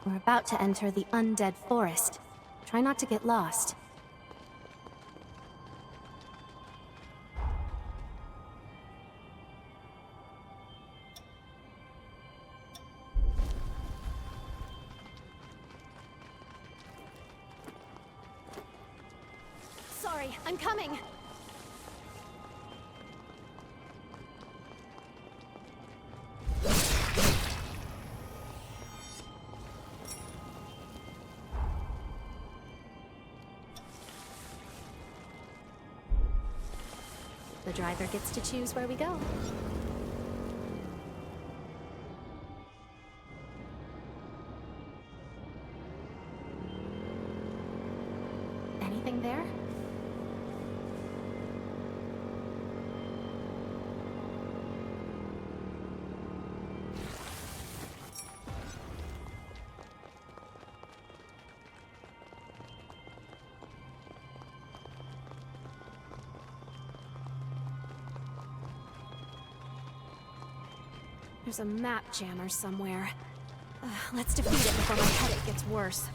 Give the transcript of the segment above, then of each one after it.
We're about to enter the undead forest. Try not to get lost. Sorry, I'm coming! The driver gets to choose where we go. Anything there? There's a map jammer somewhere. Let's defeat it before my headache gets worse.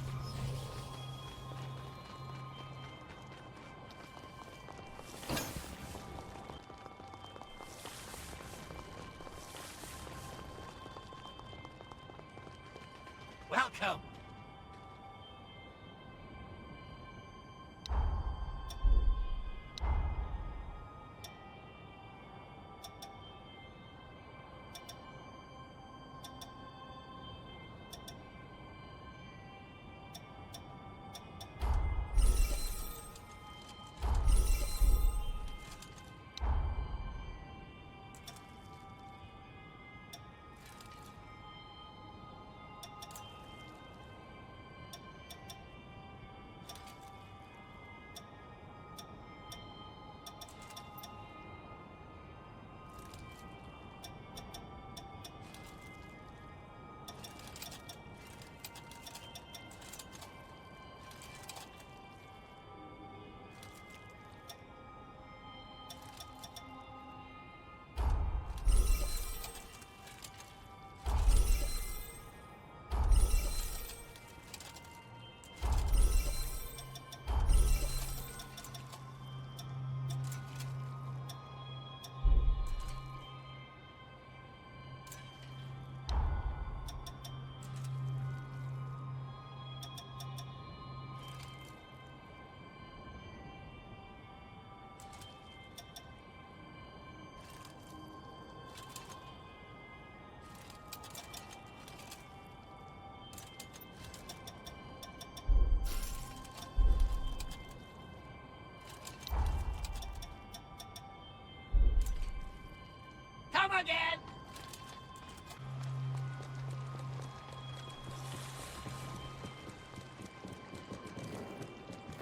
Welcome! Come again!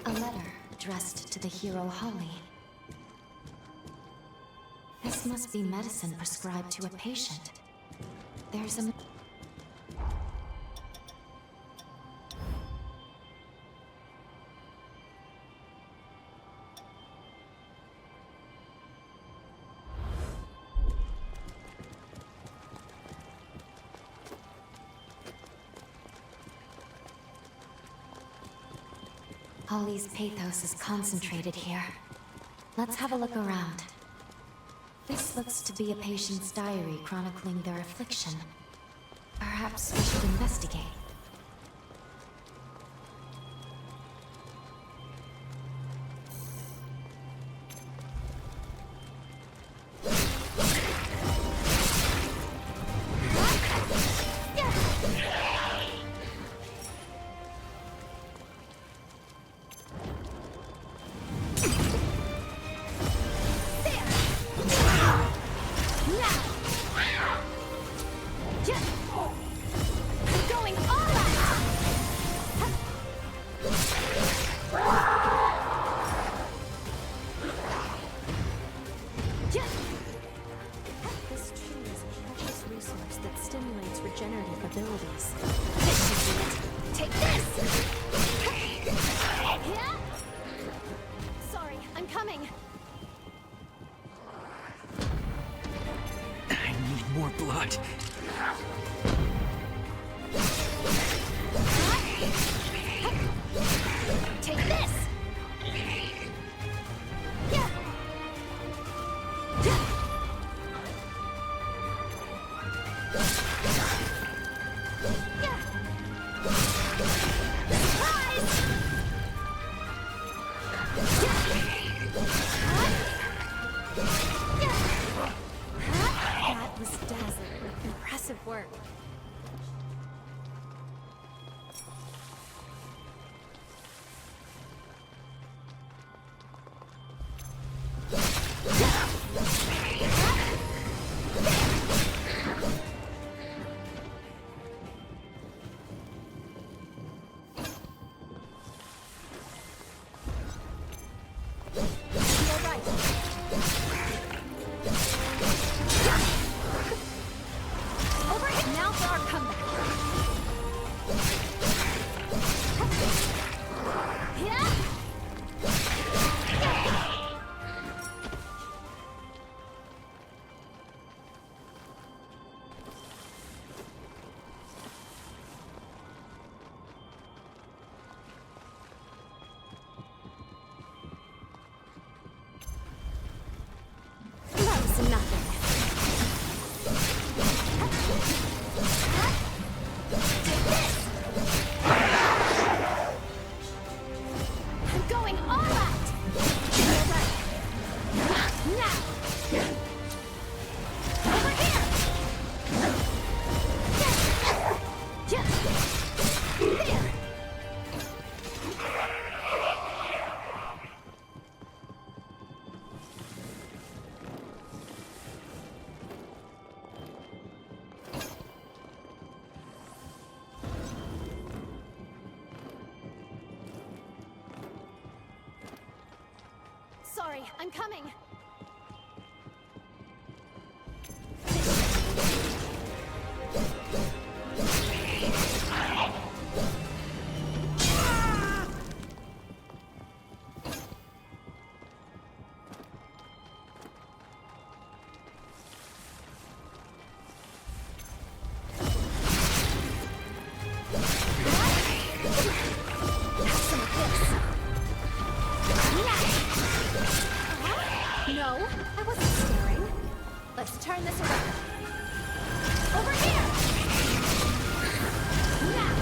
A letter addressed to the hero Holly. This must be medicine prescribed to a patient. There's a... Holly's pathos is concentrated here. Let's have a look around. This looks to be a patient's diary chronicling their affliction. Perhaps we should investigate. Over here! There! Sorry, I'm coming. No, I wasn't staring. Let's turn this around. Over here! Now!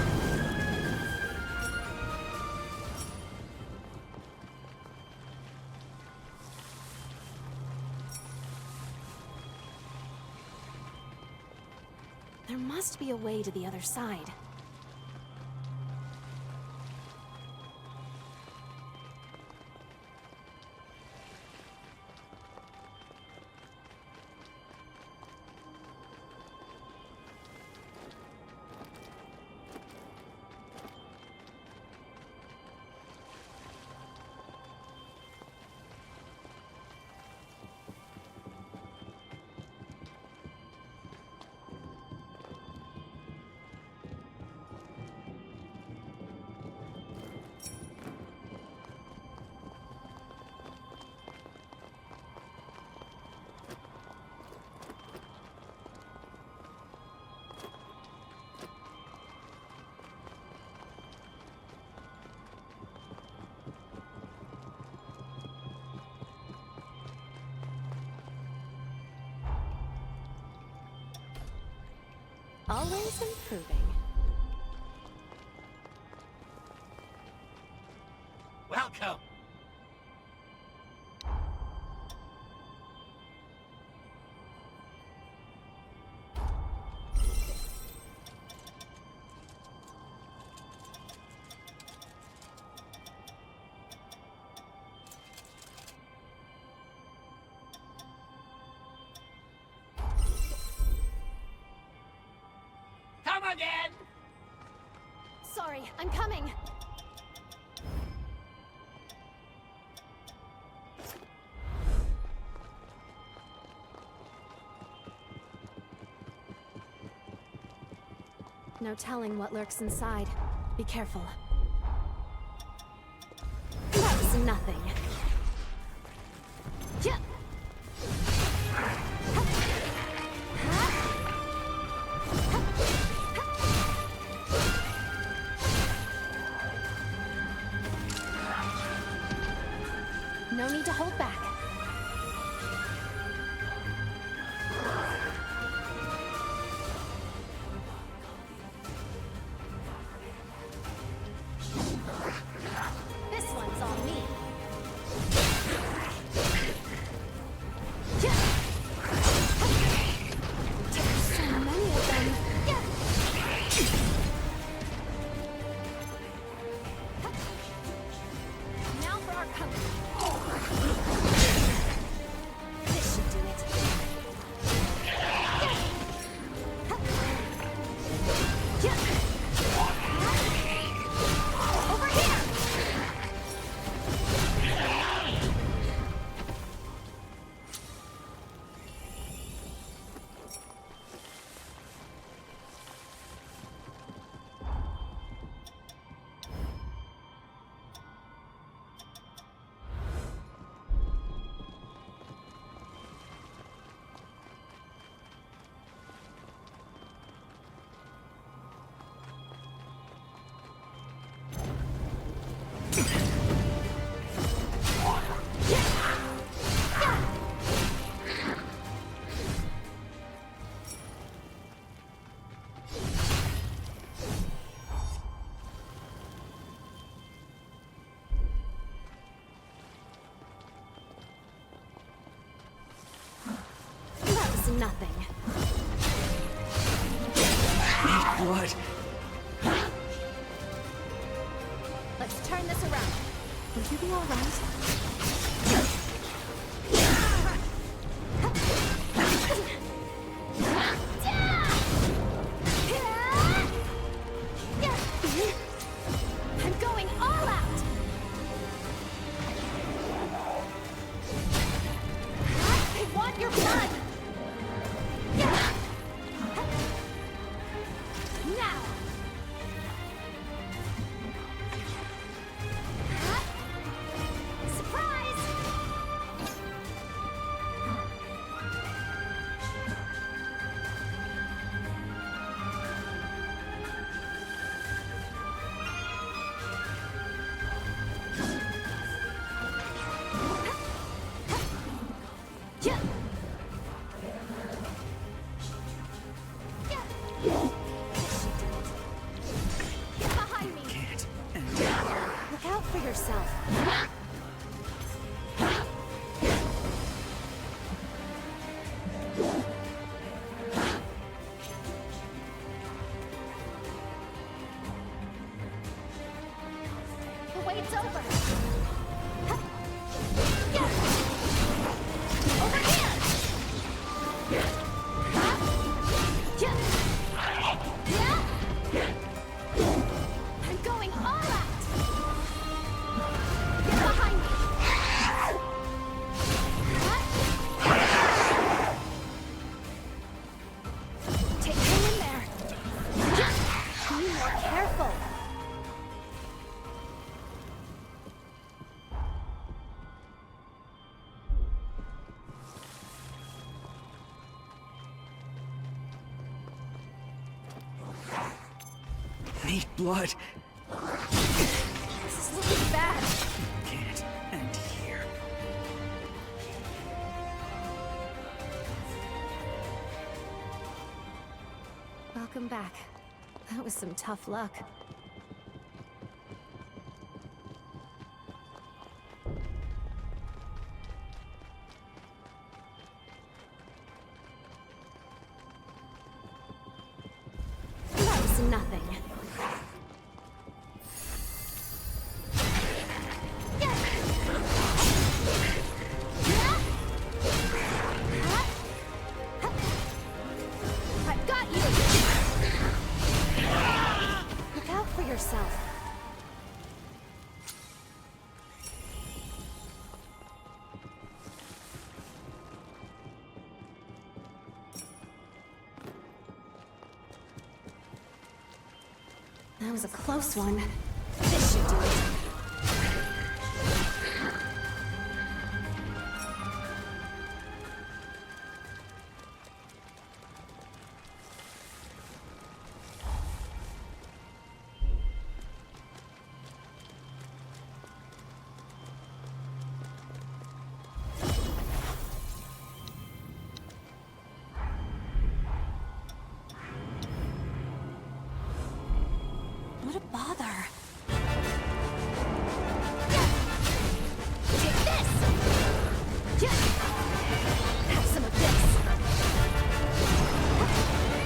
There must be a way to the other side. Always improving. Welcome. Come again. Sorry, I'm coming. No telling what lurks inside. Be careful. That was nothing. Yeah. No need to hold back. This one's on me. is nothing. Blood. Let's turn this around. Will you be all right? I'm going all out. I want your blood. Now. Surprise! Yeah. Get behind me. Look out for yourself. The wait's over. Over here. I'm going all out. Get behind me. Take him in there. Be more careful. Need blood. This is looking bad. Can't end here. Welcome back. That was some tough luck. That was nothing. I've got you! Look out for yourself. That was a close one. This should do it. What a bother. Take this! Have some of this.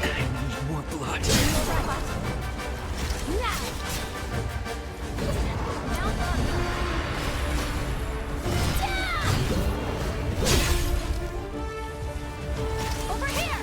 I need more blood. Now! Over here!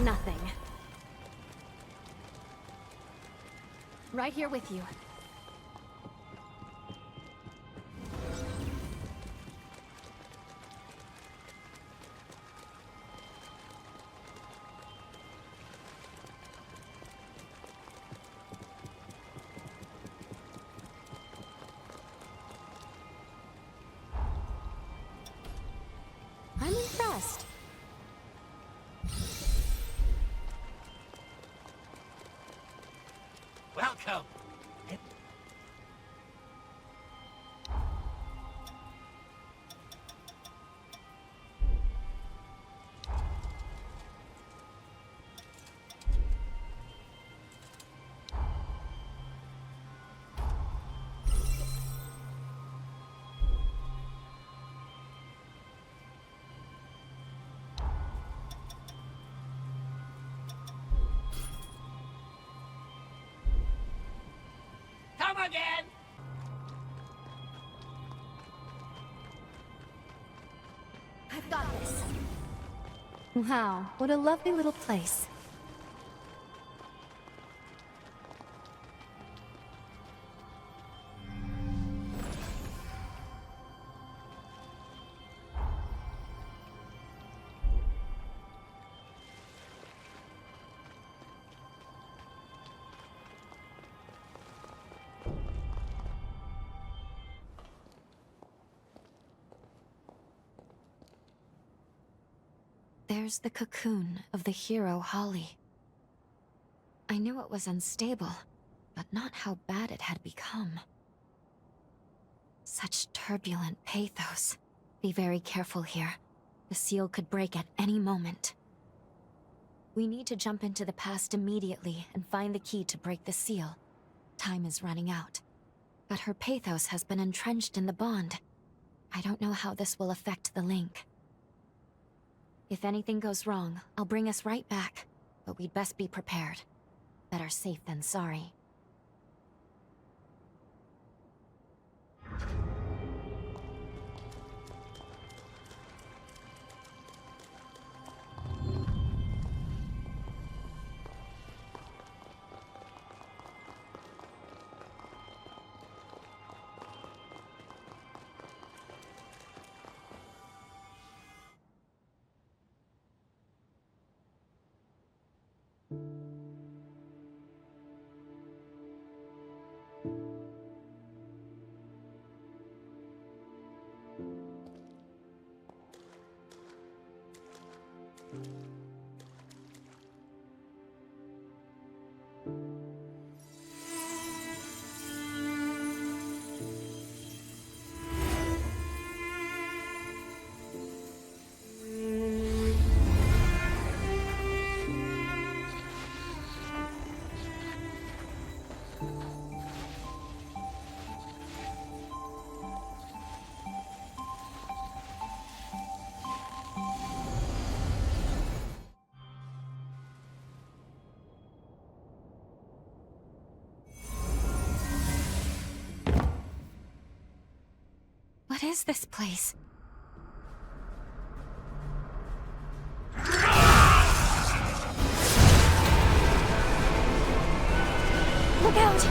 nothing. Right here with you. I'm impressed. Welcome. Come again. I've got this. Wow, what a lovely little place. There's the cocoon of the hero Holly. I knew it was unstable, but not how bad it had become. Such turbulent pathos. Be very careful here. The seal could break at any moment. We need to jump into the past immediately and find the key to break the seal. Time is running out. But her pathos has been entrenched in the bond. I don't know how this will affect the link. If anything goes wrong, I'll bring us right back. But we'd best be prepared. Better safe than sorry. What is this place? Look out!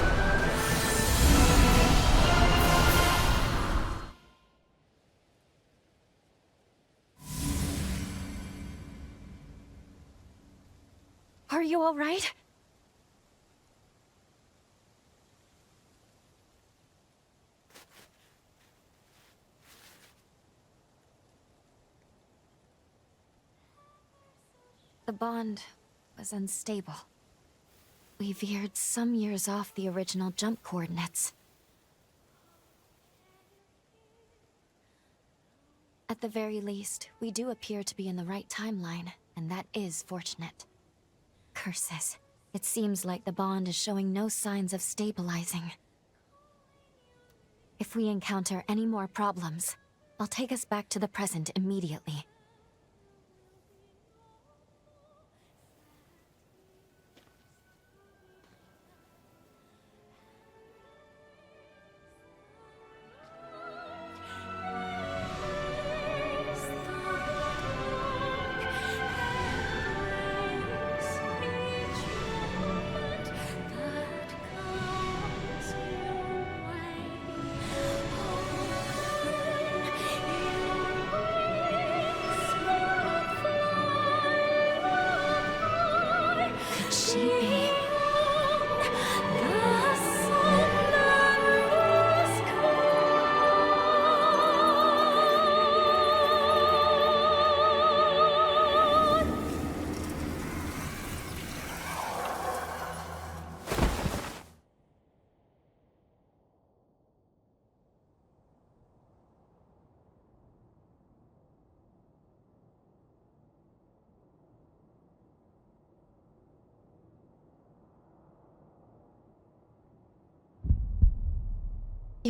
Are you all right? The bond was unstable. We veered some years off the original jump coordinates. At the very least, we do appear to be in the right timeline, and that is fortunate. Curses. It seems like the bond is showing no signs of stabilizing. If we encounter any more problems, I'll take us back to the present immediately.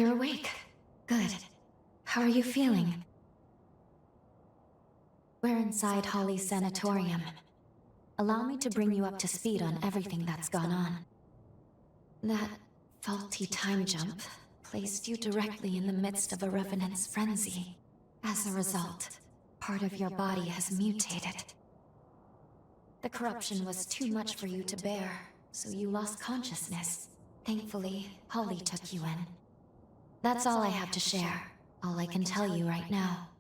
You're awake. Good. How are you feeling? We're inside Holly's sanatorium. Allow me to bring you up to speed on everything that's gone on. That faulty time jump placed you directly in the midst of a revenant's frenzy. As a result, part of your body has mutated. The corruption was too much for you to bear, so you lost consciousness. Thankfully, Holly took you in. That's all I have to share, all I can tell you right now.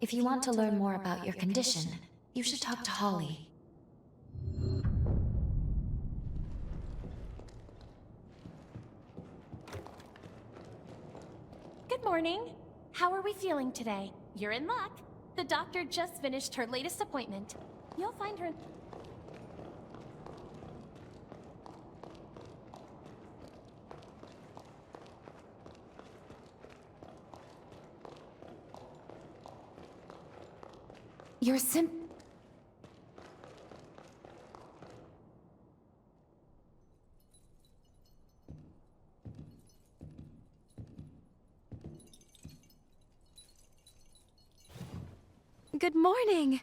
If you want to learn more about your condition, you should talk to Holly. Good morning. How are we feeling today? You're in luck. The doctor just finished her latest appointment. You'll find her... Your Good morning!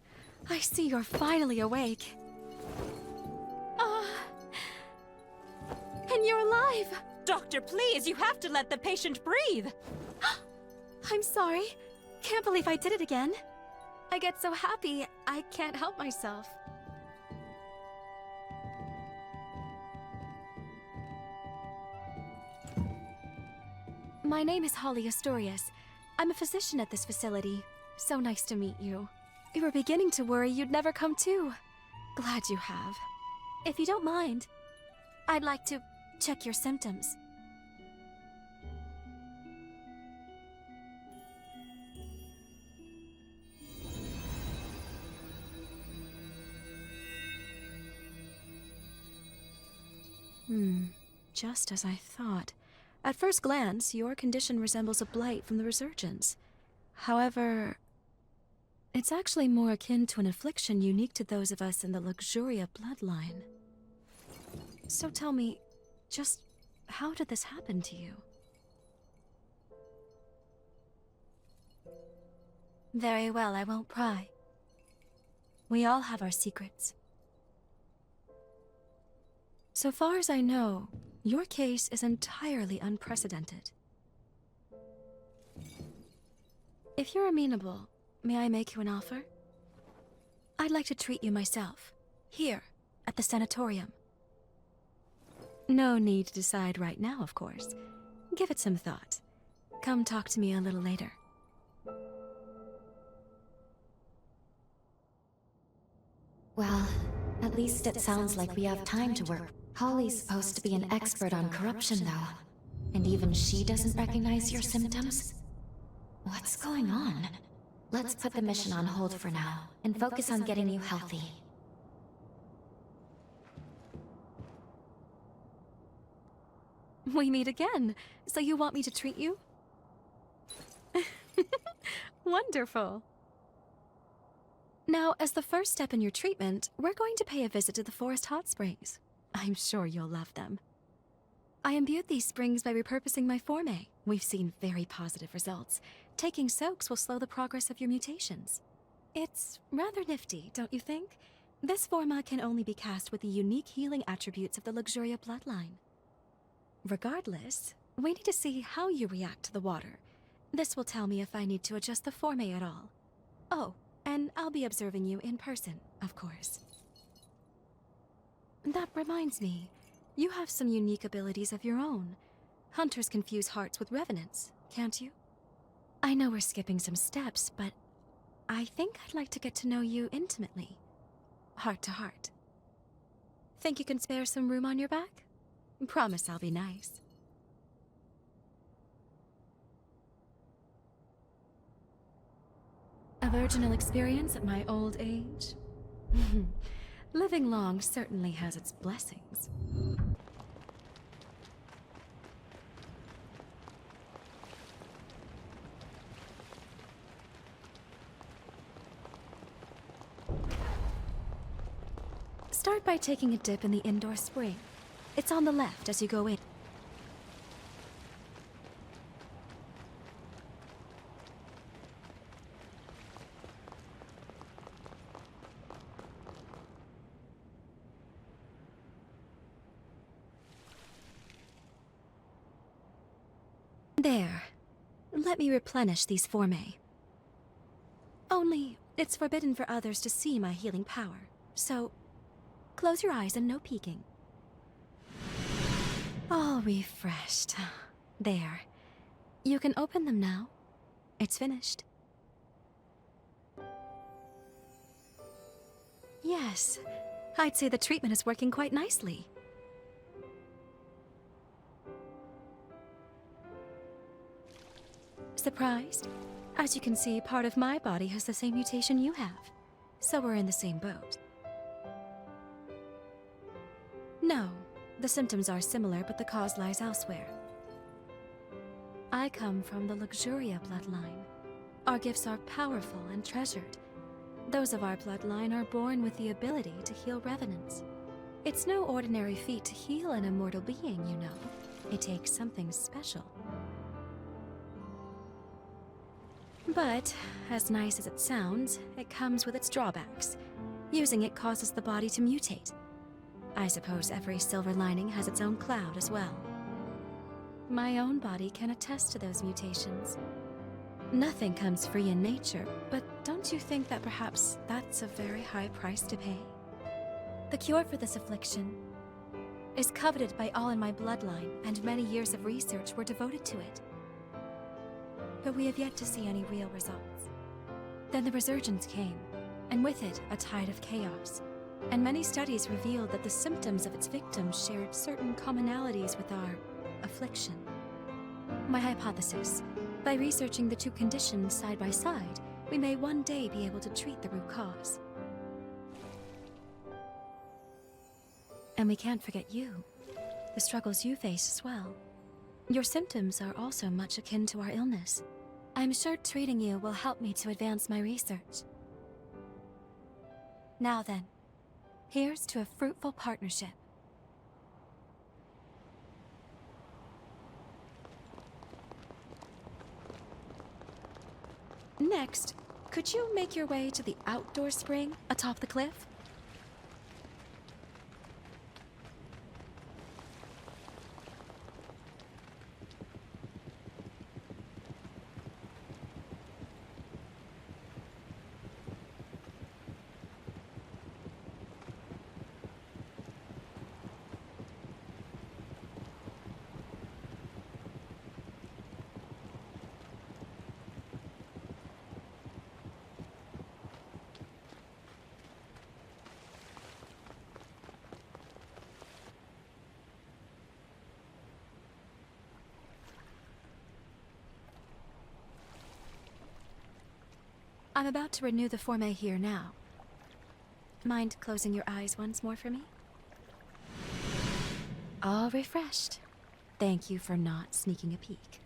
I see you're finally awake. And you're alive! Doctor, please, you have to let the patient breathe! I'm sorry. Can't believe I did it again. I get so happy, I can't help myself. My name is Holly Astorius. I'm a physician at this facility. So nice to meet you. We were beginning to worry you'd never come to. Glad you have. If you don't mind, I'd like to check your symptoms. Just as I thought. At first glance, your condition resembles a blight from the resurgence. However, it's actually more akin to an affliction unique to those of us in the Luxuria bloodline. So tell me, just how did this happen to you? Very well, I won't pry. We all have our secrets. So far as I know, your case is entirely unprecedented. If you're amenable, may I make you an offer? I'd like to treat you myself, here, at the sanatorium. No need to decide right now, of course. Give it some thought. Come talk to me a little later. Well, at least it sounds like we have time to work. Holly's supposed to be an expert on corruption, though. And even she doesn't recognize your symptoms? What's going on? Let's put the mission on hold for now, and focus on getting you healthy. We meet again. So you want me to treat you? Wonderful. Now, as the first step in your treatment, we're going to pay a visit to the forest hot springs. I'm sure you'll love them. I imbued these springs by repurposing my forme. We've seen very positive results. Taking soaks will slow the progress of your mutations. It's rather nifty, don't you think? This forma can only be cast with the unique healing attributes of the Luxuria bloodline. Regardless, we need to see how you react to the water. This will tell me if I need to adjust the forme at all. Oh, and I'll be observing you in person, of course. That reminds me, you have some unique abilities of your own. Hunters confuse hearts with revenants, can't you? I know we're skipping some steps, but I think I'd like to get to know you intimately. Heart to heart. Think you can spare some room on your back? Promise I'll be nice. A virginal experience at my old age? Living long certainly has its blessings. Start by taking a dip in the indoor spring. It's on the left as you go in. There. Let me replenish these formae. Only, it's forbidden for others to see my healing power. So, close your eyes and no peeking. All refreshed. There. You can open them now. It's finished. Yes, I'd say the treatment is working quite nicely. Surprised? As you can see, part of my body has the same mutation you have. So we're in the same boat. No, the symptoms are similar, but the cause lies elsewhere. I come from the Luxuria bloodline. Our gifts are powerful and treasured. Those of our bloodline are born with the ability to heal revenants. It's no ordinary feat to heal an immortal being, you know. It takes something special. But, as nice as it sounds, it comes with its drawbacks. Using it causes the body to mutate. I suppose every silver lining has its own cloud as well. My own body can attest to those mutations. Nothing comes free in nature, but don't you think that perhaps that's a very high price to pay? The cure for this affliction is coveted by all in my bloodline, and many years of research were devoted to it. But we have yet to see any real results. Then the resurgence came, and with it, a tide of chaos. And many studies revealed that the symptoms of its victims shared certain commonalities with our affliction. My hypothesis: by researching the two conditions side by side, we may one day be able to treat the root cause. And we can't forget you, the struggles you face as well. Your symptoms are also much akin to our illness. I'm sure treating you will help me to advance my research. Now then, here's to a fruitful partnership. Next, could you make your way to the outdoor spring atop the cliff? I'm about to renew the formae here now. Mind closing your eyes once more for me? All refreshed. Thank you for not sneaking a peek.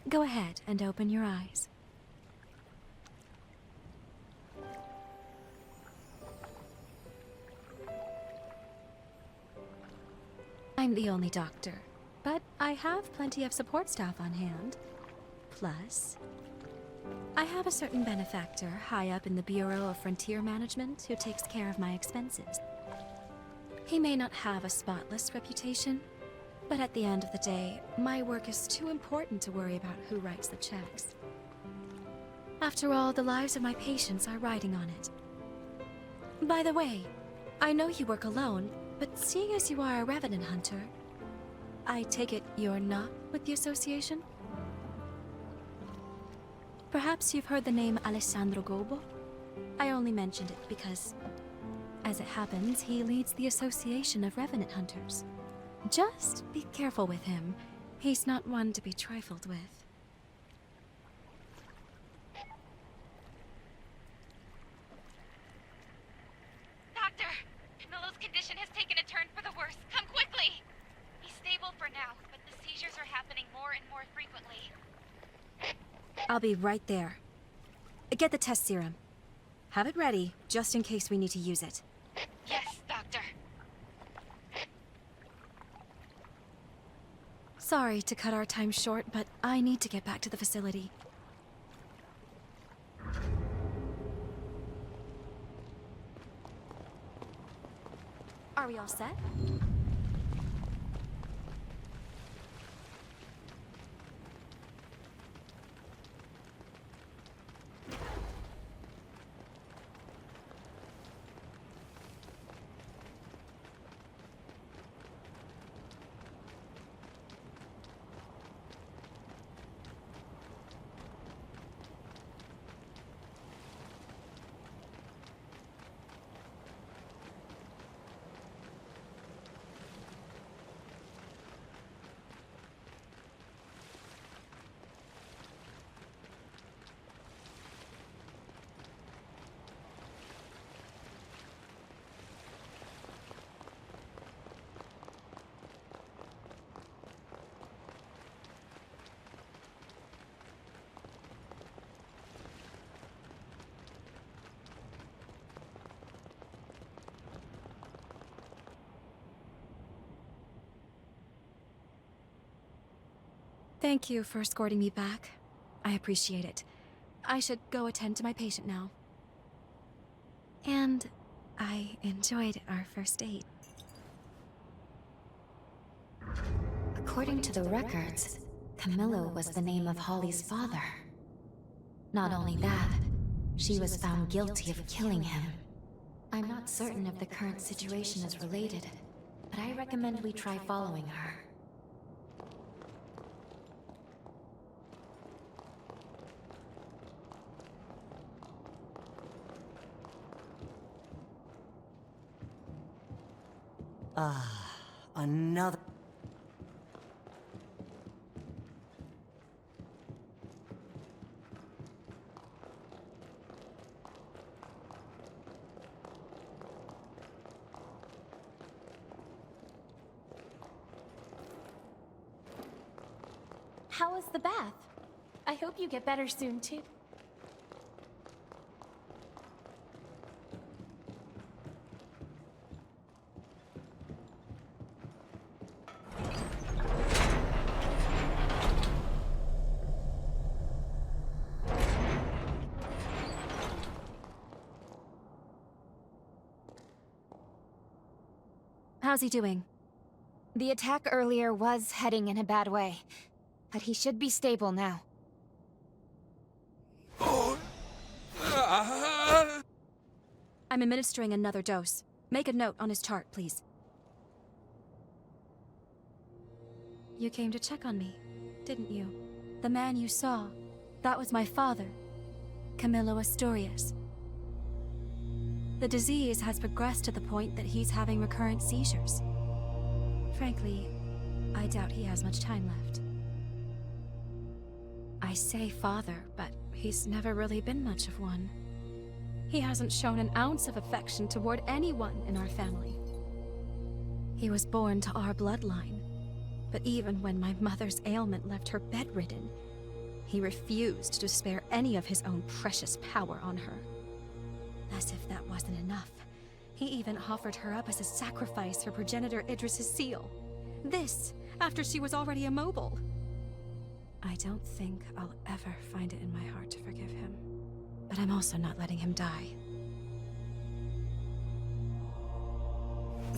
Go ahead and open your eyes. I'm the only doctor, but I have plenty of support staff on hand. Plus, I have a certain benefactor high up in the Bureau of Frontier Management who takes care of my expenses. He may not have a spotless reputation, but at the end of the day, my work is too important to worry about who writes the checks. After all, the lives of my patients are riding on it. By the way, I know you work alone, but seeing as you are a revenant hunter, I take it you're not with the association? Perhaps you've heard the name Alessandro Gobo? I only mentioned it because, as it happens, he leads the Association of Revenant Hunters. Just be careful with him. He's not one to be trifled with. Doctor! Milo's condition has taken a turn for the worse. Come quickly! He's stable for now, but the seizures are happening more and more frequently. I'll be right there. Get the test serum. Have it ready, just in case we need to use it. Yes, Doctor. Sorry to cut our time short, but I need to get back to the facility. Are we all set? Thank you for escorting me back. I appreciate it. I should go attend to my patient now. And I enjoyed our first date. According to the records, Camillo was the name of Holly's father. Not only that, she was found guilty of killing him. I'm not certain if the current situation is related, but I recommend we try following her. Another... How was the bath? I hope you get better soon, too. How's he doing? The attack earlier was heading in a bad way, but he should be stable now. I'm administering another dose. Make a note on his chart, please. You came to check on me, didn't you? The man you saw, that was my father, Camillo Asturias. The disease has progressed to the point that he's having recurrent seizures. Frankly, I doubt he has much time left. I say father, but he's never really been much of one. He hasn't shown an ounce of affection toward anyone in our family. He was born to our bloodline, but even when my mother's ailment left her bedridden, he refused to spare any of his own precious power on her. As if that wasn't enough, he even offered her up as a sacrifice for progenitor Idris's seal. This, after she was already immobile. I don't think I'll ever find it in my heart to forgive him. But I'm also not letting him die.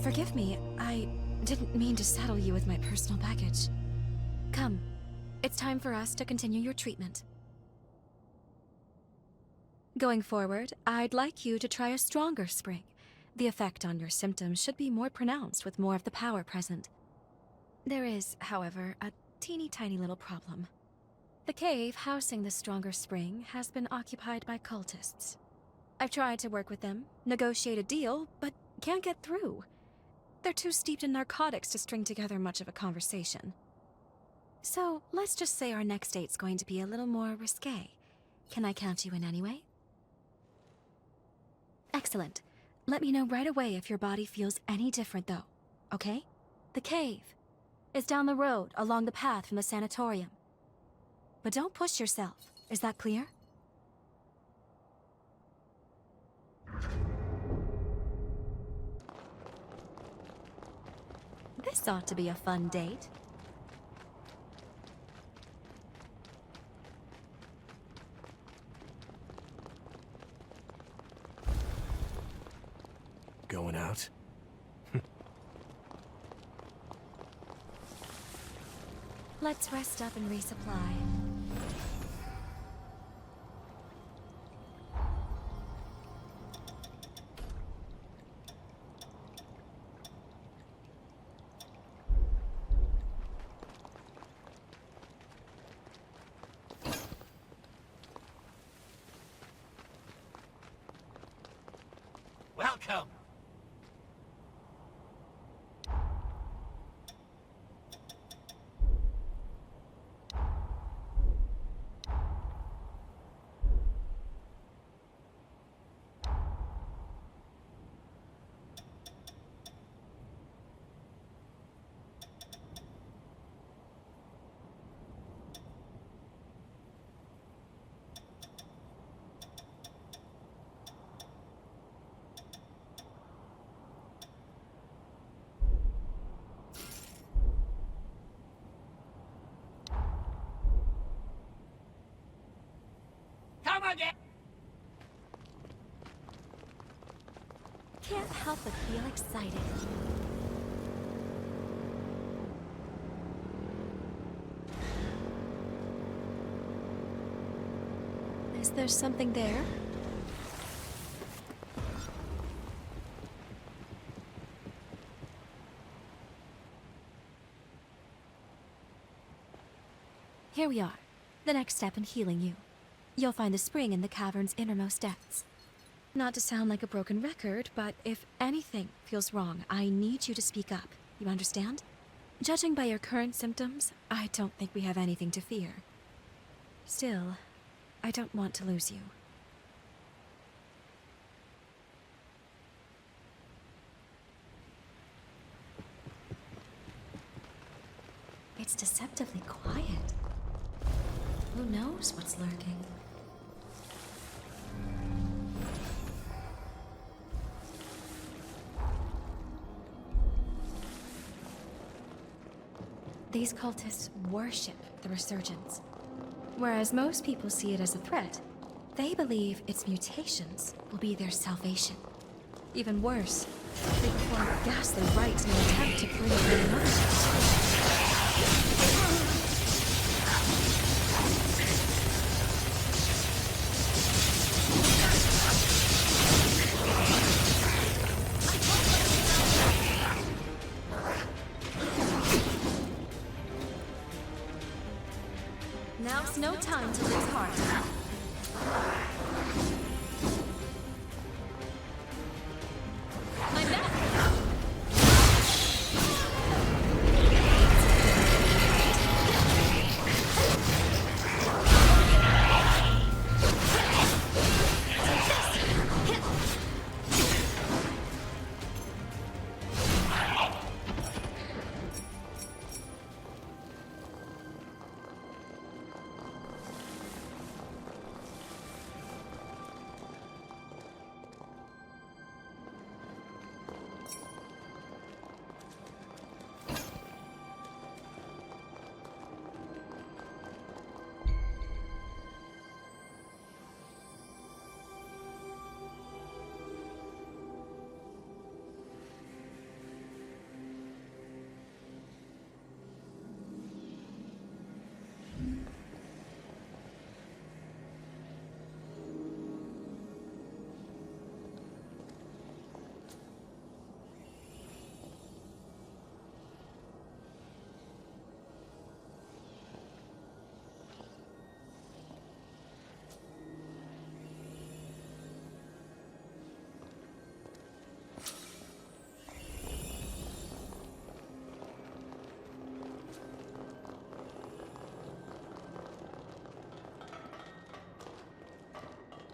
Forgive me, I didn't mean to saddle you with my personal baggage. Come, it's time for us to continue your treatment. Going forward, I'd like you to try a stronger spring. The effect on your symptoms should be more pronounced with more of the power present. There is, however, a teeny tiny little problem. The cave housing the stronger spring has been occupied by cultists. I've tried to work with them, negotiate a deal, but can't get through. They're too steeped in narcotics to string together much of a conversation. So, let's just say our next date's going to be a little more risque. Can I count you in anyway? Excellent. Let me know right away if your body feels any different, though. Okay? The cave is down the road along the path from the sanatorium. But don't push yourself. Is that clear? This ought to be a fun date. Going out? Let's rest up and resupply. Welcome. again! Can't help but feel excited. Is there something there? Here we are. The next step in healing you. You'll find the spring in the cavern's innermost depths. Not to sound like a broken record, but if anything feels wrong, I need you to speak up. You understand? Judging by your current symptoms, I don't think we have anything to fear. Still, I don't want to lose you. It's deceptively quiet. Who knows what's lurking? These cultists worship the resurgence. Whereas most people see it as a threat, they believe its mutations will be their salvation. Even worse, they perform ghastly rites in an attempt to bring them another. Now's no time to lose heart. I'm back!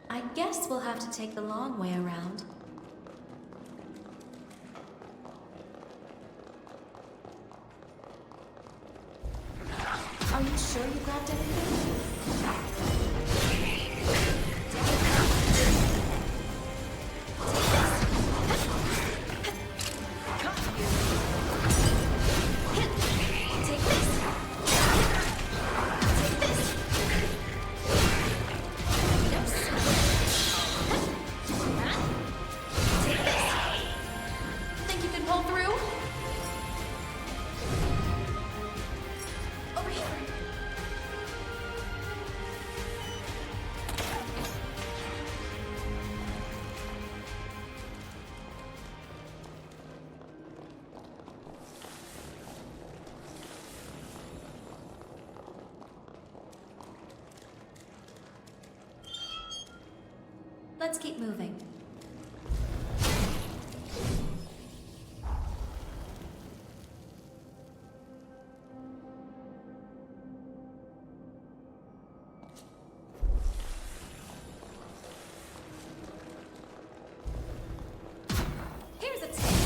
I guess we'll have to take the long way around. Are you sure you grabbed everything? Let's keep moving. Here's a taste.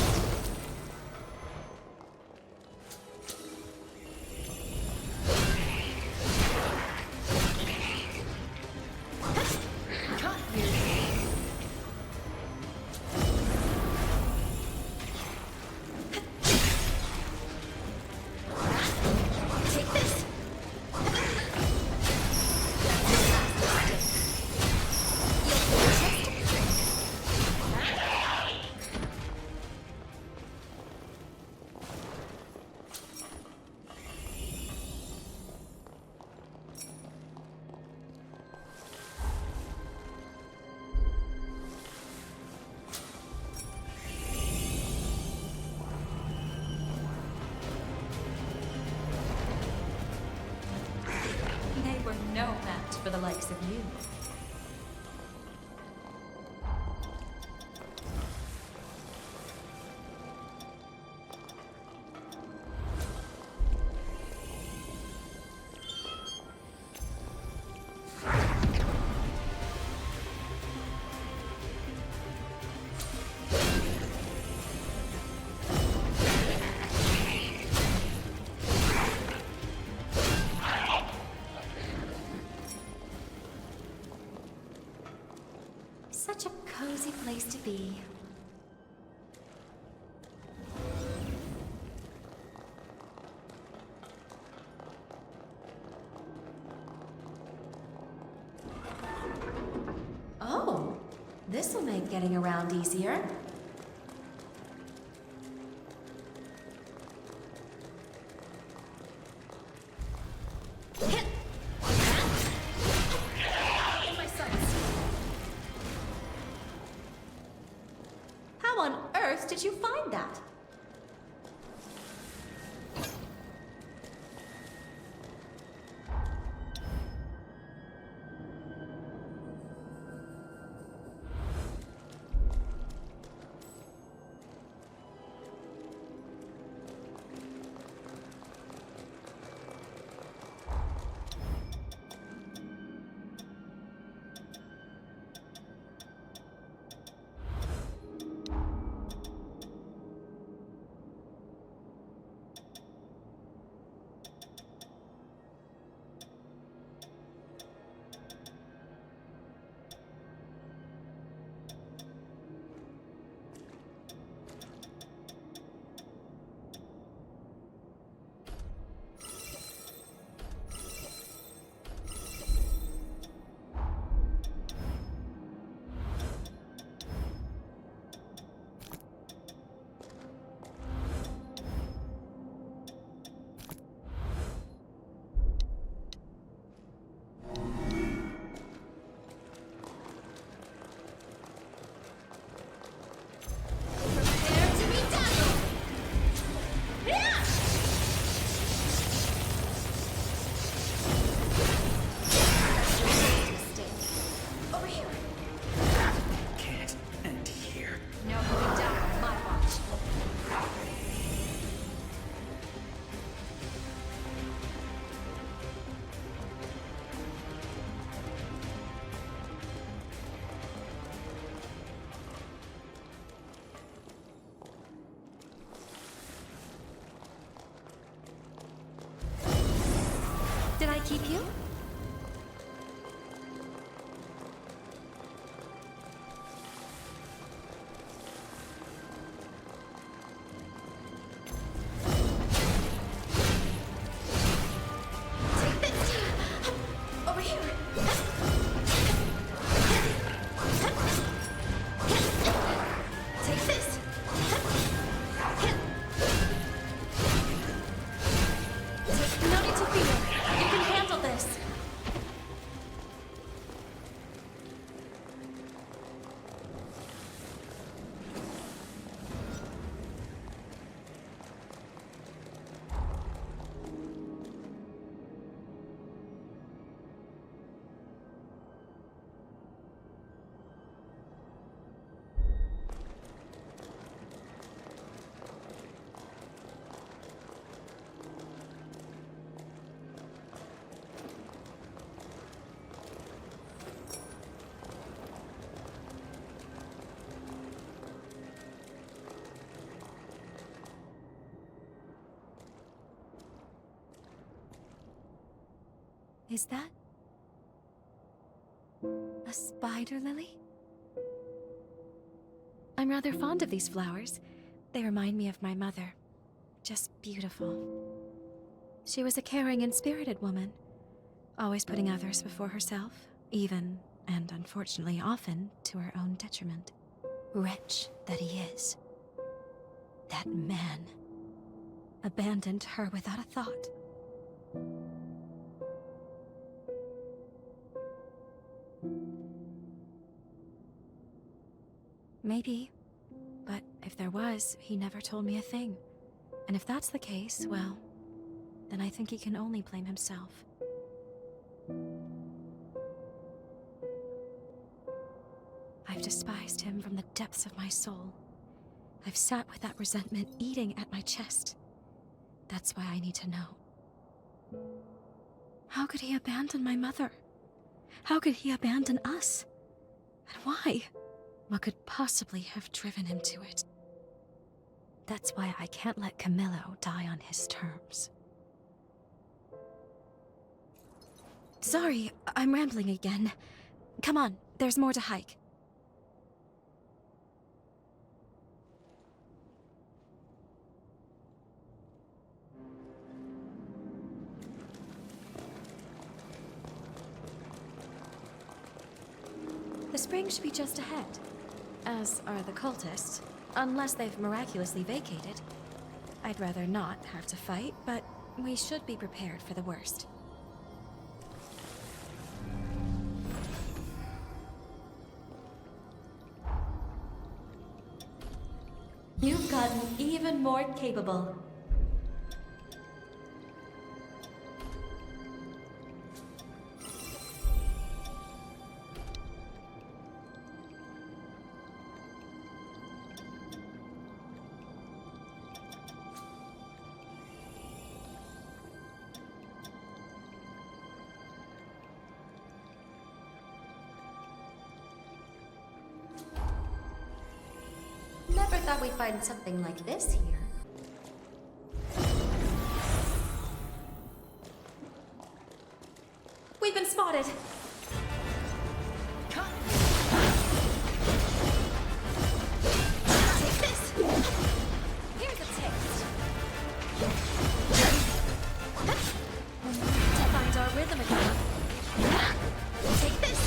you. Such a cozy place to be. Oh, this'll make getting around easier. How on earth did you find that? Did I keep you? Take this! Over here! Take this! No need to fear. You can handle this. Is that a spider lily? I'm rather fond of these flowers. They remind me of my mother. Just beautiful. She was a caring and spirited woman, always putting others before herself, even, and unfortunately often, to her own detriment. Wretch that he is. That man abandoned her without a thought. Maybe. But if there was, he never told me a thing. And if that's the case, well, then I think he can only blame himself. I've despised him from the depths of my soul. I've sat with that resentment eating at my chest. That's why I need to know. How could he abandon my mother? How could he abandon us? And why? What could possibly have driven him to it? That's why I can't let Camillo die on his terms. Sorry, I'm rambling again. Come on, there's more to hike. The spring should be just ahead, as are the cultists, unless they've miraculously vacated. I'd rather not have to fight, but we should be prepared for the worst. You've gotten even more capable. Never thought we'd find something like this here. We've been spotted! Take this! Here's a taste! To find our rhythm again. Take this!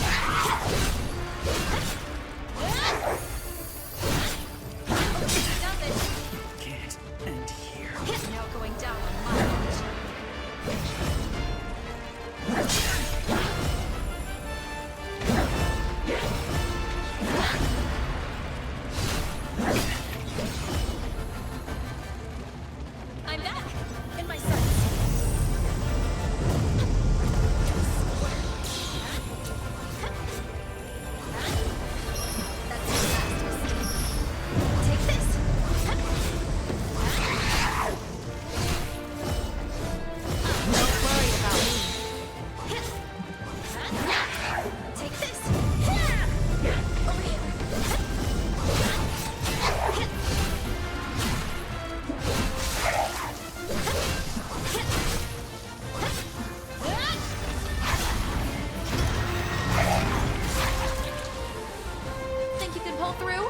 Can't end here. Now going down on my watch. I'm back! In my sights. That's the fastest. Take this! Don't worry about me. Take this! Over here! Think you can pull through?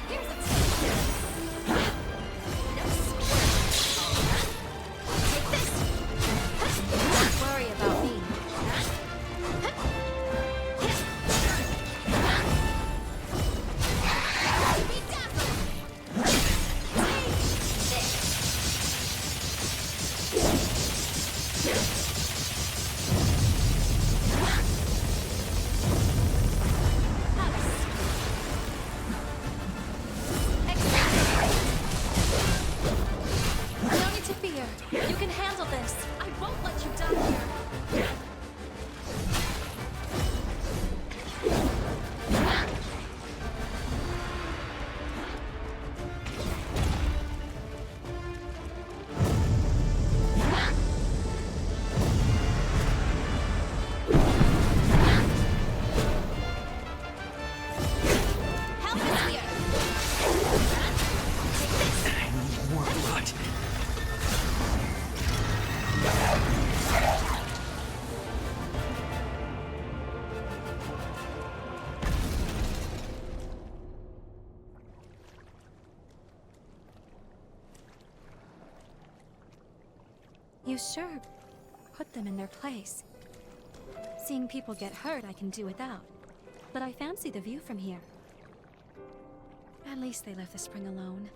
Here's a taste. Take this. Don't worry about me. Be dazzled. Take this. No need to fear. You can handle this. I won't let you die here. Help is here. Take this. I need more blood. You sure put them in their place. Seeing people get hurt I can do without, but I fancy the view from here. At least they left the spring alone.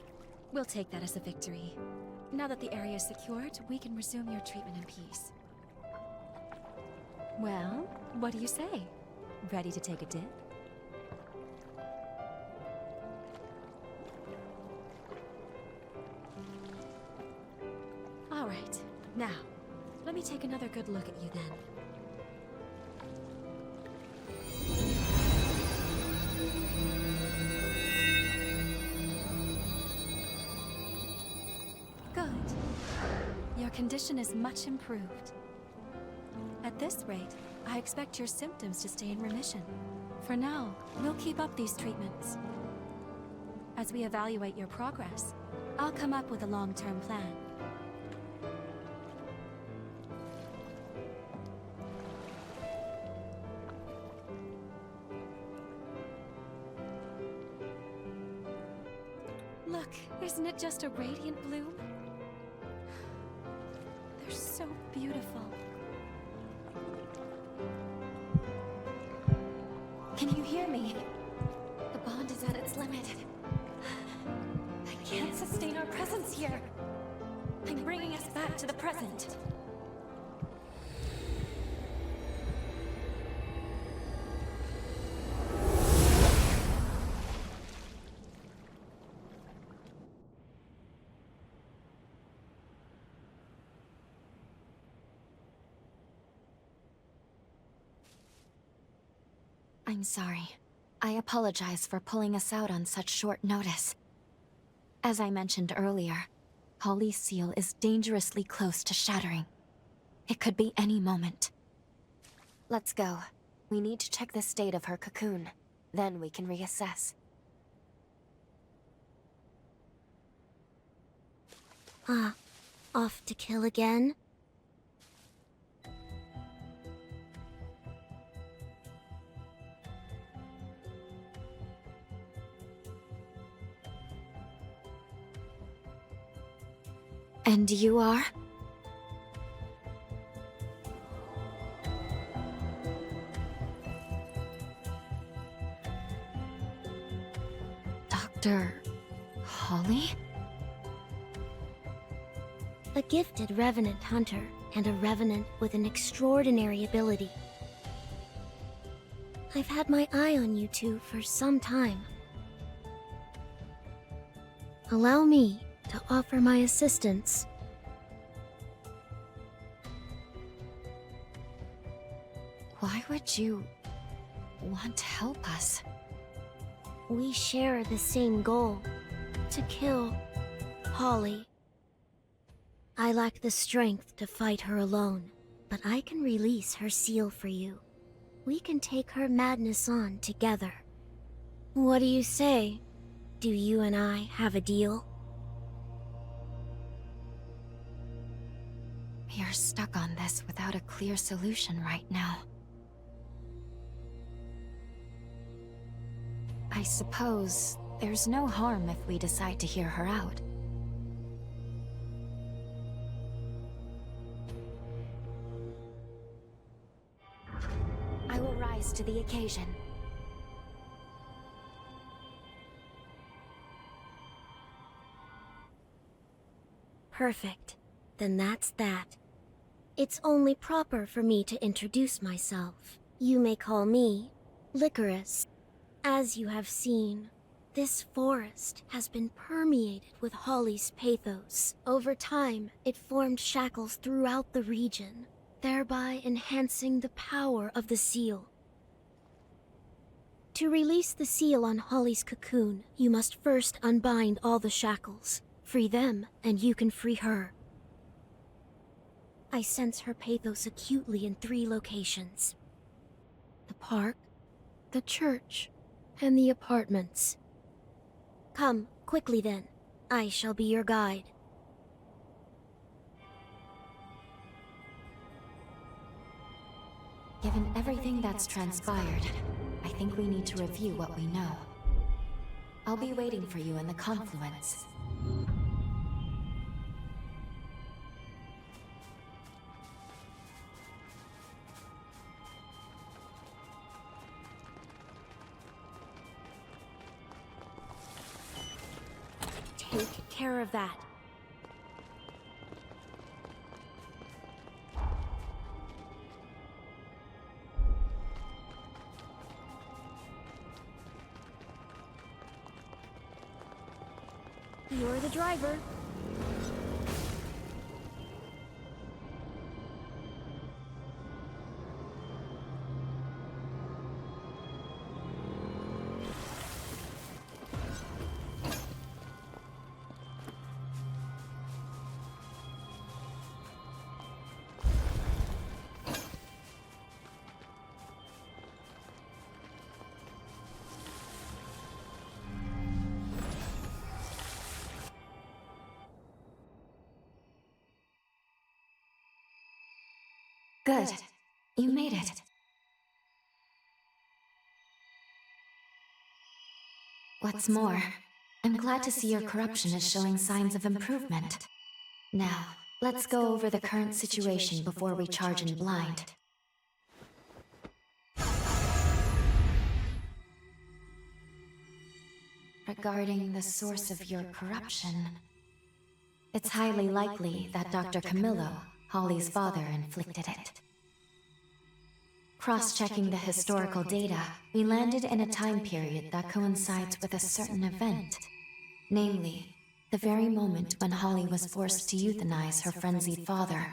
We'll take that as a victory. Now that the area is secured, we can resume your treatment in peace. Well, what do you say? Ready to take a dip? All right. Now, let me take another good look at you then. condition is much improved. At this rate, I expect your symptoms to stay in remission. For now, we'll keep up these treatments. As we evaluate your progress, I'll come up with a long-term plan. Look, isn't it just a radiant bloom? They're so beautiful. Can you hear me? The bond is at its limit. I can't sustain our presence here. I'm bringing us back to the present. I'm sorry. I apologize for pulling us out on such short notice. As I mentioned earlier, Holly's seal is dangerously close to shattering. It could be any moment. Let's go. We need to check the state of her cocoon. Then we can reassess. Off to kill again? And you are? Dr. Holly? A gifted revenant hunter, and a revenant with an extraordinary ability. I've had my eye on you two for some time. Allow me to offer my assistance. Why would you want to help us? We share the same goal, to kill Holly. I lack the strength to fight her alone, but I can release her seal for you. We can take her madness on together. What do you say? Do you and I have a deal? We are stuck on this without a clear solution right now. I suppose there's no harm if we decide to hear her out. I will rise to the occasion. Perfect. Then that's that. It's only proper for me to introduce myself. You may call me Licorice. As you have seen, this forest has been permeated with Holly's pathos. Over time, it formed shackles throughout the region, thereby enhancing the power of the seal. To release the seal on Holly's cocoon, you must first unbind all the shackles. Free them, and you can free her. I sense her pathos acutely in 3 locations: the park, the church, and the apartments. Come, quickly then. I shall be your guide. Given everything that's transpired, I think we need to review what we know. I'll be waiting for you in the confluence. Take care of that. You're the driver. Good. You made it. What's more, I'm glad to see your corruption is showing signs of improvement. Now, let's go over the current situation before we charge in blind. Regarding the source of your corruption, it's highly likely that Dr. Camillo, Holly's father, inflicted it. Cross-checking the historical data, we landed in a time period that coincides with a certain event. Namely, the very moment when Holly was forced to euthanize her frenzied father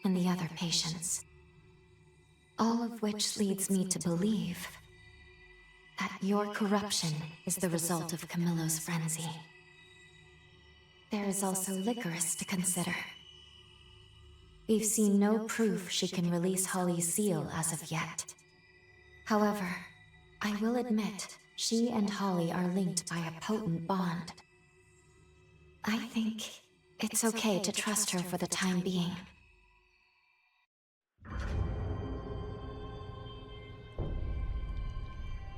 and the other patients. All of which leads me to believe that your corruption is the result of Camillo's frenzy. There is also Licorice to consider. We've seen no proof she can release Holly's seal as of yet. However, I will admit, she and Holly are linked by a potent bond. I think it's okay to trust her for the time being.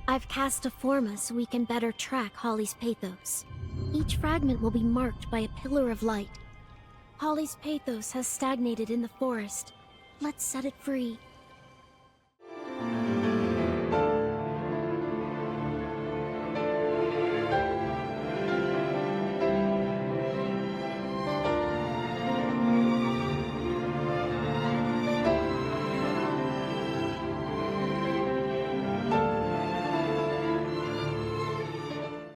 I've cast a forma so we can better track Holly's pathos. Each fragment will be marked by a pillar of light. Holly's pathos has stagnated in the forest. Let's set it free.